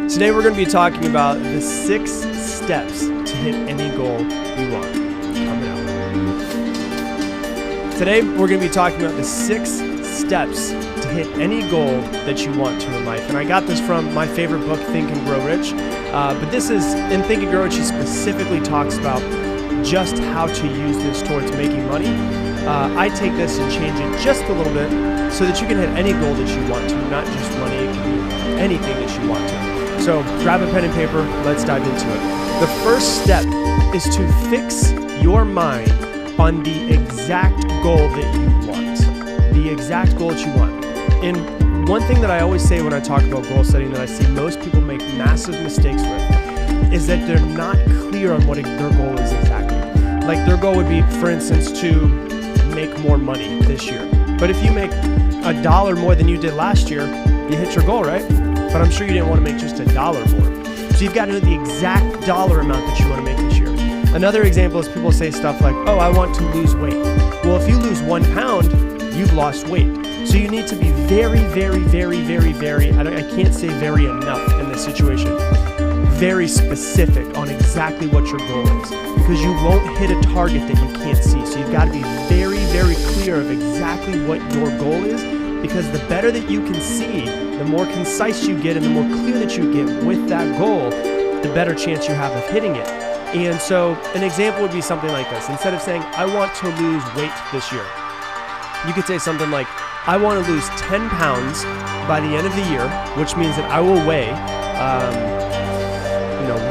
Today we're going to be talking about the 6 steps to hit any goal you want. Coming up. Today we're going to be talking about the 6 steps to hit any goal that you want to in life. And I got this from my favorite book, Think and Grow Rich. But this is, in Think and Grow Rich, he specifically talks about just how to use this towards making money. I take this and change it just a little bit so that you can hit any goal that you want to, not just money. It can be anything that you want to. So grab a pen and paper, let's dive into it. The first step is to fix your mind on the exact goal that you want. The exact goal that you want. And one thing that I always say when I talk about goal setting that I see most people make massive mistakes with is that they're not clear on what their goal is exactly. Like their goal would be, for instance, to make more money this year. But if you make $1 more than you did last year, you hit your goal, right? But I'm sure you didn't want to make just $1 more. So you've got to know the exact dollar amount that you want to make this year. Another example is people say stuff like, oh, I want to lose weight. Well, if you lose 1 pound, you've lost weight. So you need to be very, I can't say very enough in this situation, very specific on exactly what your goal is, because you won't hit a target that you can't see. So you've got to be very clear of exactly what your goal is, because the better that you can see, the more concise you get and the more clear that you get with that goal, the better chance you have of hitting it. And so an example would be something like this. Instead of saying, I want to lose weight this year, you could say something like, I want to lose 10 pounds by the end of the year, which means that I will weigh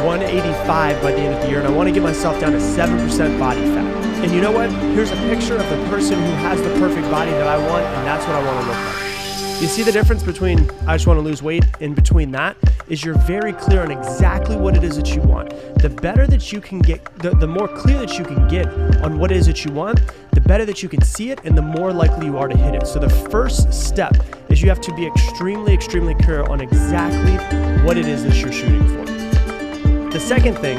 185 by the end of the year, and I want to get myself down to 7% body fat. And you know what? Here's a picture of the person who has the perfect body that I want, and that's what I want to look like. You see the difference between I just want to lose weight and between that is you're very clear on exactly what it is that you want. The better that you can get, the more clear that you can get on what it is that you want, the better that you can see it and the more likely you are to hit it. So the first step is you have to be extremely clear on exactly what it is that you're shooting for. The second thing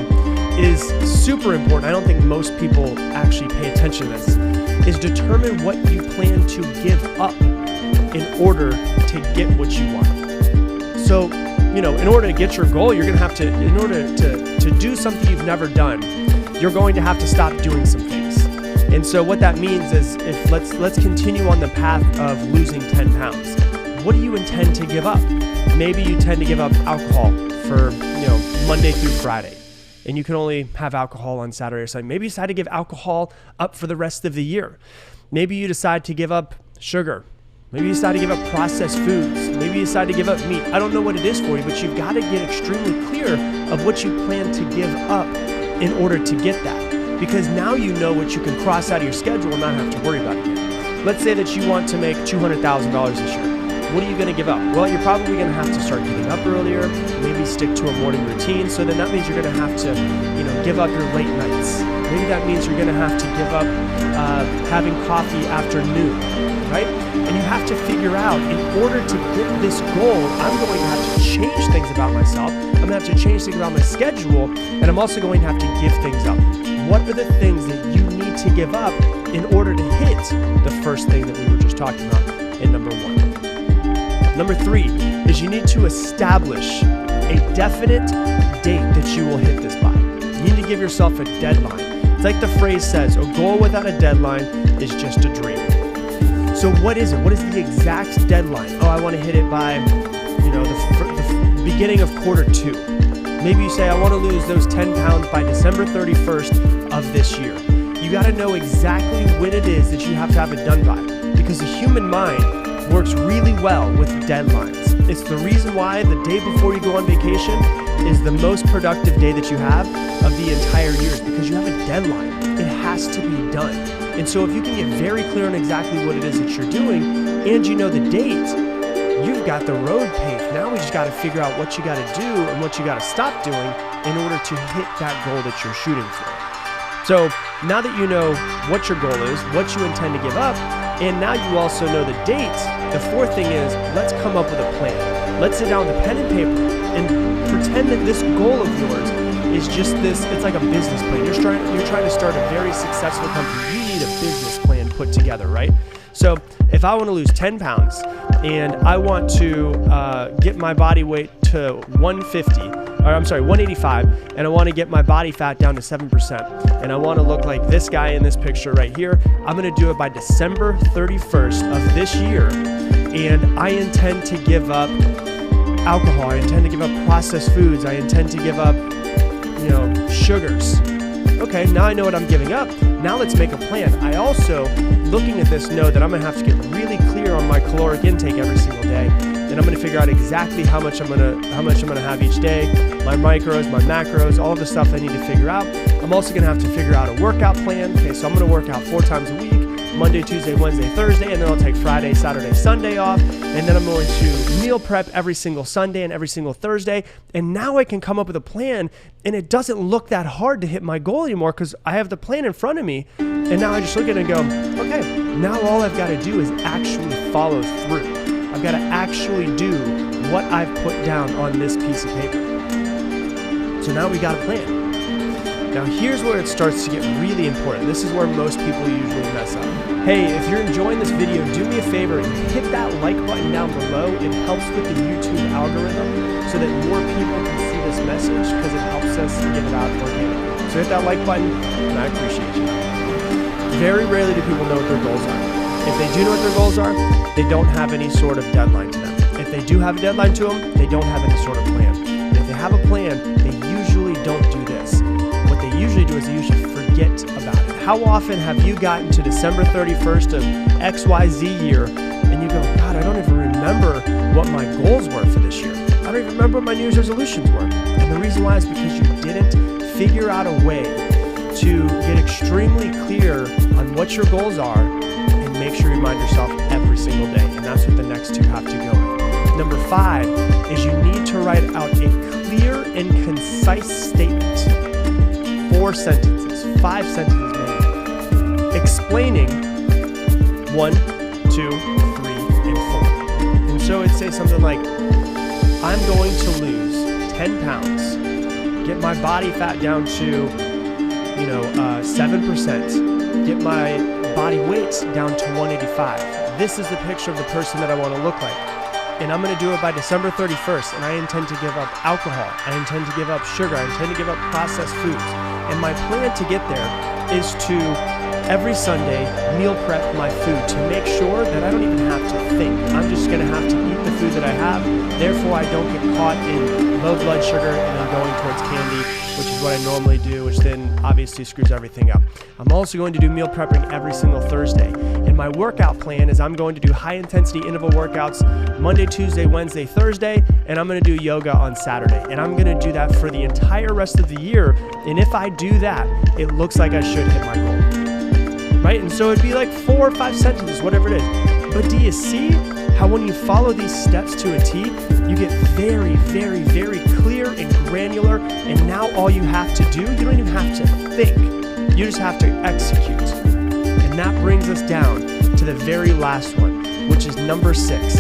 is super important. I don't think most people actually pay attention to this, is determine what you plan to give up in order to get what you want. So, in order to get your goal, you're going to have to, in order to do something you've never done, you're going to have to stop doing some things. And so what that means is, if let's continue on the path of losing 10 pounds. What do you intend to give up? Maybe you tend to give up alcohol for, Monday through Friday, and you can only have alcohol on Saturday or Sunday. Maybe you decide to give alcohol up for the rest of the year. Maybe you decide to give up sugar. Maybe you decide to give up processed foods. Maybe you decide to give up meat. I don't know what it is for you, but you've got to get extremely clear of what you plan to give up in order to get that. Because now you know what you can cross out of your schedule and not have to worry about it again. Let's say that you want to make $200,000 this year. What are you going to give up? Well, you're probably going to have to start getting up earlier, maybe stick to a morning routine. So then that means you're going to have to, give up your late nights. Maybe that means you're going to have to give up having coffee after noon, right? And you have to figure out, in order to get this goal, I'm going to have to change things about myself. I'm going to have to change things about my schedule, and I'm also going to have to give things up. What are the things that you need to give up in order to hit the first thing that we were just talking about in number 1? Number 3 is you need to establish a definite date that you will hit this by. You need to give yourself a deadline. It's like the phrase says, a goal without a deadline is just a dream. So what is it? What is the exact deadline? Oh, I want to hit it by, the beginning of Q2. Maybe you say, I want to lose those 10 pounds by December 31st of this year. You got to know exactly when it is that you have to have it done by, because the human mind works really well with deadlines. It's the reason why the day before you go on vacation is the most productive day that you have of the entire year, because you have a deadline. It has to be done. And so if you can get very clear on exactly what it is that you're doing, and you know the date, you've got the road paved. Now we just got to figure out what you got to do and what you got to stop doing in order to hit that goal that you're shooting for. So now that you know what your goal is, what you intend to give up, and now you also know the dates, the fourth thing is, let's come up with a plan. Let's sit down with a pen and paper and pretend that this goal of yours is just this, it's like a business plan. You're trying to start a very successful company. You need a business plan put together, right? So if I want to lose 10 pounds, and I want to get my body weight to 185, and I want to get my body fat down to 7%, and I want to look like this guy in this picture right here. I'm going to do it by December 31st of this year, and I intend to give up alcohol. I intend to give up processed foods. I intend to give up, sugars. Okay, now I know what I'm giving up. Now let's make a plan. I also, looking at this, know that I'm going to have to get really clear on my caloric intake every single day. And I'm going to figure out exactly how much I'm going to have each day, my micros, my macros, all of the stuff I need to figure out. I'm also going to have to figure out a workout plan. Okay, so I'm going to work out 4 times a week, Monday, Tuesday, Wednesday, Thursday, and then I'll take Friday, Saturday, Sunday off. And then I'm going to meal prep every single Sunday and every single Thursday. And now I can come up with a plan, and it doesn't look that hard to hit my goal anymore because I have the plan in front of me. And now I just look at it and go, okay, now all I've got to do is actually follow through. I've got to actually do what I've put down on this piece of paper. So now we got a plan. Now here's where it starts to get really important. This is where most people usually mess up. Hey, if you're enjoying this video, do me a favor and hit that like button down below. It helps with the YouTube algorithm so that more people can see this message because it helps us get it out organically. So hit that like button, and I appreciate you. Very rarely do people know what their goals are. If they do know what their goals are, they don't have any sort of deadline to them. If they do have a deadline to them, they don't have any sort of plan. And if they have a plan, they usually don't do this. What they usually do is they usually forget about it. How often have you gotten to December 31st of XYZ year and you go, God, I don't even remember what my goals were for this year. I don't even remember what my New Year's resolutions were. And the reason why is because you didn't figure out a way to get extremely clear on what your goals are and make sure you remind yourself every single day. And that's what the next 2 have to go in. Number 5 is you need to write out a clear and concise statement. 4 sentences, 5 sentences maybe, explaining 1, 2, 3, and 4. And so it'd say something like, I'm going to lose 10 pounds, get my body fat down to 7%, get my body weight down to 185. This is the picture of the person that I want to look like. And I'm going to do it by December 31st, and I intend to give up alcohol. I intend to give up sugar. I intend to give up processed foods. And my plan to get there is to, every Sunday, meal prep my food to make sure that I don't even have to think. I'm just going to have to eat the food that I have. Therefore, I don't get caught in low blood sugar and then going towards candy, which is what I normally do, which then obviously screws everything up. I'm also going to do meal prepping every single Thursday. And my workout plan is I'm going to do high intensity interval workouts Monday, Tuesday, Wednesday, Thursday, and I'm going to do yoga on Saturday. And I'm going to do that for the entire rest of the year. And if I do that, it looks like I should hit my goal. Right? And so it'd be like 4 or 5 sentences, whatever it is. But do you see how when you follow these steps to a T, you get very, very, very clear and granular, and now all you have to do, you don't even have to think. You just have to execute. And that brings us down to the very last one, which is number 6,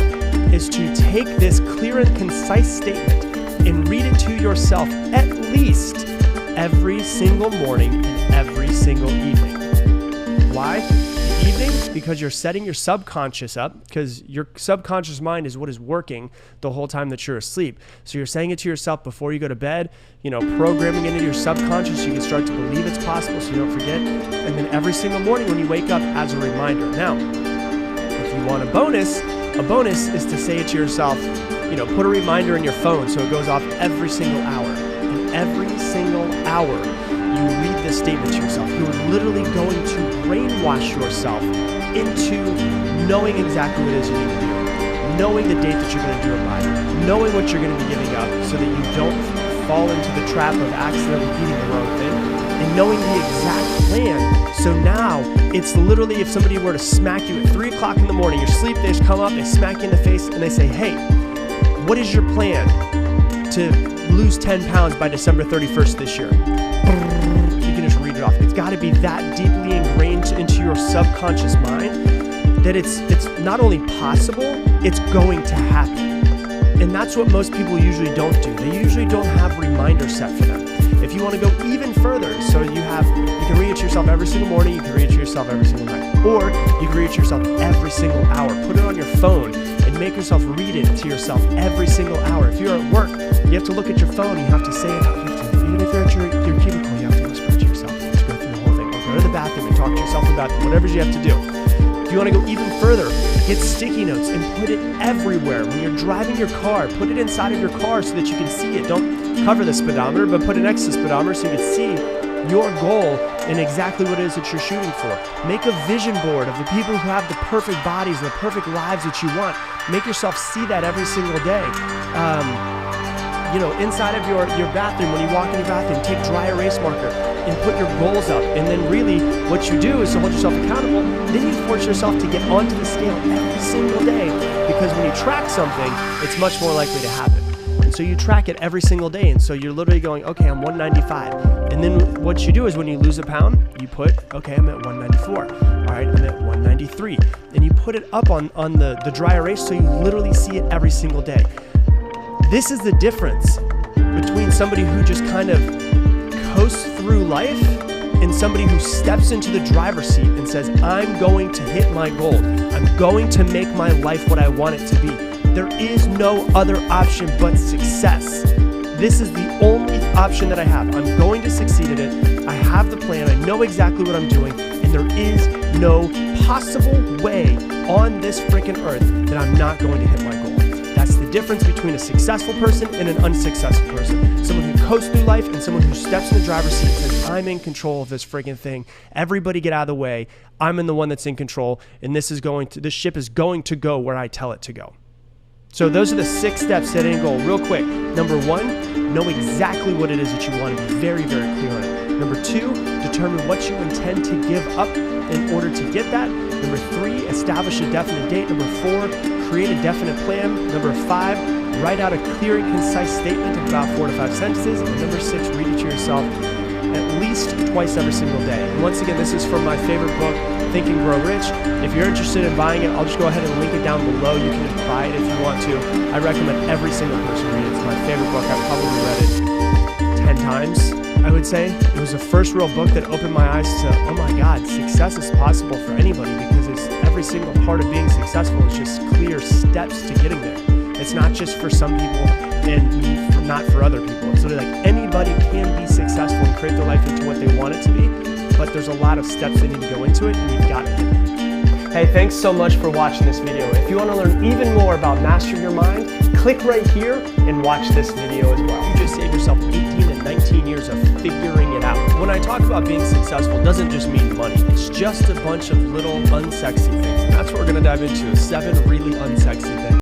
is to take this clear and concise statement and read it to yourself at least every single morning and every single evening. Why? The evening? Because you're setting your subconscious up, because your subconscious mind is what is working the whole time that you're asleep. So you're saying it to yourself before you go to bed, programming it into your subconscious so you can start to believe it's possible so you don't forget. And then every single morning when you wake up as a reminder. Now, if you want a bonus is to say it to yourself, put a reminder in your phone so it goes off every single hour. And every single hour, you read this statement to yourself. You're literally going to brainwash yourself into knowing exactly what it is you need to do, knowing the date that you're going to do it by, knowing what you're going to be giving up so that you don't fall into the trap of accidentally eating the wrong thing, and knowing the exact plan. So now it's literally if somebody were to smack you at 3 o'clock in the morning, you're asleep, they just come up, they smack you in the face, and they say, hey, what is your plan to lose 10 pounds by December 31st this year? You can just read it off. It's got to be that deeply ingrained into your subconscious mind that it's not only possible, it's going to happen. And that's what most people usually don't do. They usually don't have reminders set for them. If If you want to go even further, so you can read it to yourself every single morning, you can read it to yourself every single night, or you can read it to yourself every single hour. Put it on your phone and make yourself read it to yourself every single hour. If you're at work, you have to look at your phone, you have to say it out. Even if you're at your cubicle, you have to whisper it to yourself. You have to go through the whole thing. Or go to the bathroom and talk to yourself in the bathroom, whatever you have to do. If you want to go even further, get sticky notes and put it everywhere. When you're driving your car, put it inside of your car so that you can see it. Don't cover the speedometer, but put it next to the speedometer so you can see your goal and exactly what it is that you're shooting for. Make a vision board of the people who have the perfect bodies and the perfect lives that you want. Make yourself see that every single day. Inside of your bathroom, when you walk in your bathroom, take dry erase marker and put your goals up. And then really what you do is to hold yourself accountable. Then you force yourself to get onto the scale every single day, because when you track something, it's much more likely to happen. And so you track it every single day. And so you're literally going, okay, I'm 195. And then what you do is when you lose a pound, you put, okay, I'm at 194. All right, I'm at 193. And you put it up on the dry erase so you literally see it every single day. This is the difference between somebody who just kind of coasts through life and somebody who steps into the driver's seat and says, I'm going to hit my goal. I'm going to make my life what I want it to be. There is no other option but success. This is the only option that I have. I'm going to succeed at it. I have the plan. I know exactly what I'm doing. And there is no possible way on this freaking earth that I'm not going to hit my goal. That's the difference between a successful person and an unsuccessful person. Someone who coasts through life and someone who steps in the driver's seat and says, I'm in control of this freaking thing. Everybody get out of the way. I'm the one that's in control. And this ship is going to go where I tell it to go. So those are the 6 steps to hitting a goal. Real quick. Number 1, know exactly what it is that you want to be very, very clear on it. Number 2, determine what you intend to give up in order to get that. Number 3, establish a definite date. Number 4, create a definite plan. Number 5, write out a clear and concise statement of about 4 to 5 sentences. And number 6, read it to yourself at least twice every single day. And once again, this is from my favorite book, Think and Grow Rich. If you're interested in buying it, I'll just go ahead and link it down below. You can buy it if you want to. I recommend every single person read it. It's my favorite book. I've probably read it 10 times, I would say. It was the first real book that opened my eyes to, oh my God, success is possible for anybody, because it's every single part of being successful is just clear steps to getting there. It's not just for some people and not for other people. It's literally like anybody can be successful and create their life into what they want it to be, but there's a lot of steps that need to go into it, and you've got to hit it. Hey, thanks so much for watching this video. If you want to learn even more about mastering your mind, click right here and watch this video as well. You just saved yourself 18 and 19 years of figuring it out. When I talk about being successful, it doesn't just mean money. It's just a bunch of little unsexy things. And that's what we're going to dive into, 7 really unsexy